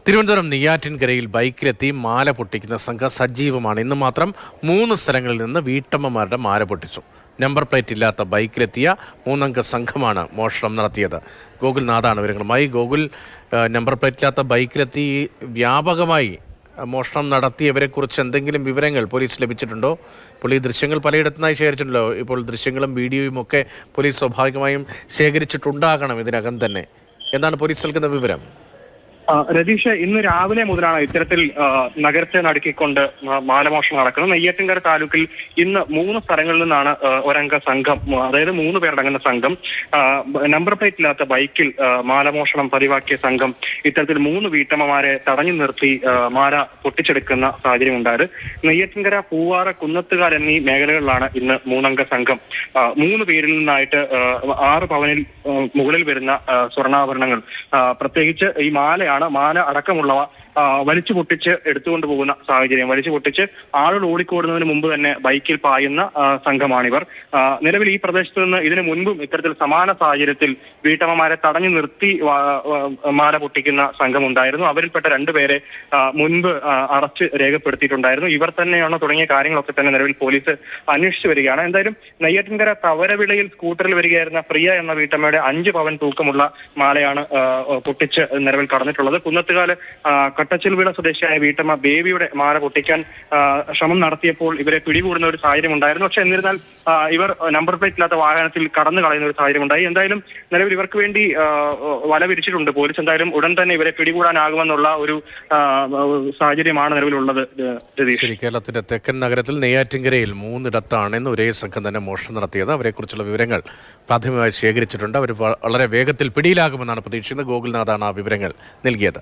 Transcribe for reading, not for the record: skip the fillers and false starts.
തിരുവനന്തപുരം നെയ്യാറ്റിൻകരയിൽ ബൈക്കിലെത്തി മാല പൊട്ടിക്കുന്ന സംഘം സജീവമാണ്. ഇന്ന് മാത്രം 3 സ്ഥലങ്ങളിൽ നിന്ന് വീട്ടമ്മമാരുടെ മാല പൊട്ടിച്ചു. നമ്പർ പ്ലേറ്റ് ഇല്ലാത്ത ബൈക്കിലെത്തിയ 3 അംഗ സംഘമാണ് മോഷണം നടത്തിയത്. ഗോകുൽനാഥാണ് വിവരങ്ങളുമായി. ഗോകുൽ, നമ്പർ പ്ലേറ്റ് ഇല്ലാത്ത ബൈക്കിലെത്തി വ്യാപകമായി മോഷണം നടത്തിയവരെക്കുറിച്ച് എന്തെങ്കിലും വിവരങ്ങൾ പോലീസ് ലഭിച്ചിട്ടുണ്ടോ? ഇപ്പോൾ ഈ ദൃശ്യങ്ങൾ പലയിടത്തുനിന്നായി ശേഖരിച്ചിട്ടുണ്ടല്ലോ. ഇപ്പോൾ ദൃശ്യങ്ങളും വീഡിയോയും ഒക്കെ പോലീസ് സ്വാഭാവികമായും ശേഖരിച്ചിട്ടുണ്ടാകണം ഇതിനകം തന്നെ. എന്താണ് പോലീസ് നൽകുന്ന വിവരം? രതീഷ്, ഇന്ന് രാവിലെ മുതലാണ് ഇത്തരത്തിൽ നഗരത്തെ നടുക്കിക്കൊണ്ട് മാലമോഷണം നടക്കുന്നത്. നെയ്യാറ്റിൻകര താലൂക്കിൽ ഇന്ന് 3 സ്ഥലങ്ങളിൽ നിന്നാണ് ഒരംഗ സംഘം, അതായത് 3 പേരടങ്ങുന്ന സംഘം, നമ്പർ പ്ലേറ്റ് ഇല്ലാത്ത ബൈക്കിൽ മാലമോഷണം പതിവാക്കിയ സംഘം ഇത്തരത്തിൽ 3 വീട്ടമ്മമാരെ തടഞ്ഞു നിർത്തി മാല പൊട്ടിച്ചെടുക്കുന്ന സാഹചര്യം ഉണ്ടായത്. നെയ്യാറ്റിൻകര, പൂവാറ, കുന്നത്തുകാൽ എന്നീ മേഖലകളിലാണ് ഇന്ന് 3 അംഗ സംഘം 3 പേരിൽ നിന്നായിട്ട് 6 പവനിൽ മുകളിൽ വരുന്ന സ്വർണ്ണാഭരണങ്ങൾ, പ്രത്യേകിച്ച് ഈ മാല അടക്കമുള്ളവ വലിച്ചു പൊട്ടിച്ച് എടുത്തുകൊണ്ട് പോകുന്ന സാഹചര്യം. വലിച്ചു പൊട്ടിച്ച് ആളുകൾ ഓടിക്കോടുന്നതിന് മുമ്പ് തന്നെ ബൈക്കിൽ പായുന്ന സംഘമാണിവർ. നിലവിൽ ഈ പ്രദേശത്ത് നിന്ന് ഇതിനു മുൻപും ഇത്തരത്തിൽ സമാന സാഹചര്യത്തിൽ വീട്ടമ്മമാരെ തടഞ്ഞു നിർത്തി മാല പൊട്ടിക്കുന്ന സംഘമുണ്ടായിരുന്നു. അവരിൽപ്പെട്ട 2 പേരെ മുൻപ് അറസ്റ്റ് രേഖപ്പെടുത്തിയിട്ടുണ്ടായിരുന്നു. ഇവർ തന്നെയാണോ തുടങ്ങിയ കാര്യങ്ങളൊക്കെ തന്നെ നിലവിൽ പോലീസ് അന്വേഷിച്ചു വരികയാണ്. എന്തായാലും നെയ്യാറ്റിൻകര തവരവിളയിൽ സ്കൂട്ടറിൽ വരികയായിരുന്ന പ്രിയ എന്ന വീട്ടമ്മയുടെ 5 പവൻ തൂക്കമുള്ള മാലയാണ് പൊട്ടിച്ച് നിലവിൽ കടന്നിട്ടുള്ളത്. കുന്നത്തുകാല് കട്ടച്ചിൽവിള സ്വദേശിയായ വീട്ടമ്മ ബേബിയുടെ മാല പൊട്ടിക്കാൻ ശ്രമം നടത്തിയപ്പോൾ ഇവരെ പിടികൂടുന്ന ഒരു സാഹചര്യം ഉണ്ടായിരുന്നു. പക്ഷെ എന്നിരുന്നാൽ ഇവർ നമ്പർ പ്ലേറ്റ് ഇല്ലാത്ത വാഹനത്തിൽ കടന്നു കളയുന്ന ഒരു സാഹചര്യം ഉണ്ടായി. എന്തായാലും നിലവിൽ ഇവർക്ക് വേണ്ടി വല വിരിച്ചിട്ടുണ്ട് പോലീസ്. എന്തായാലും ഉടൻ തന്നെ ഇവരെ പിടികൂടാനാകുമെന്നുള്ള ഒരു സാഹചര്യമാണ് നിലവിലുള്ളത്. ശരി, കേരളത്തിന്റെ തെക്കൻ നഗരത്തിൽ നെയ്യാറ്റിൻകരയിൽ 3 ഇടത്താണ് ഇന്ന് ഒരേ സംഘം തന്നെ മോഷണം നടത്തിയത്. അവരെക്കുറിച്ചുള്ള വിവരങ്ങൾ പ്രാഥമികമായി ശേഖരിച്ചിട്ടുണ്ട്. അവർ വളരെ വേഗത്തിൽ പിടിയിലാകുമെന്നാണ് പ്രതീക്ഷിക്കുന്നത്. ഗോകുൽനാഥാണ് ആ വിവരങ്ങൾ നൽകിയത്.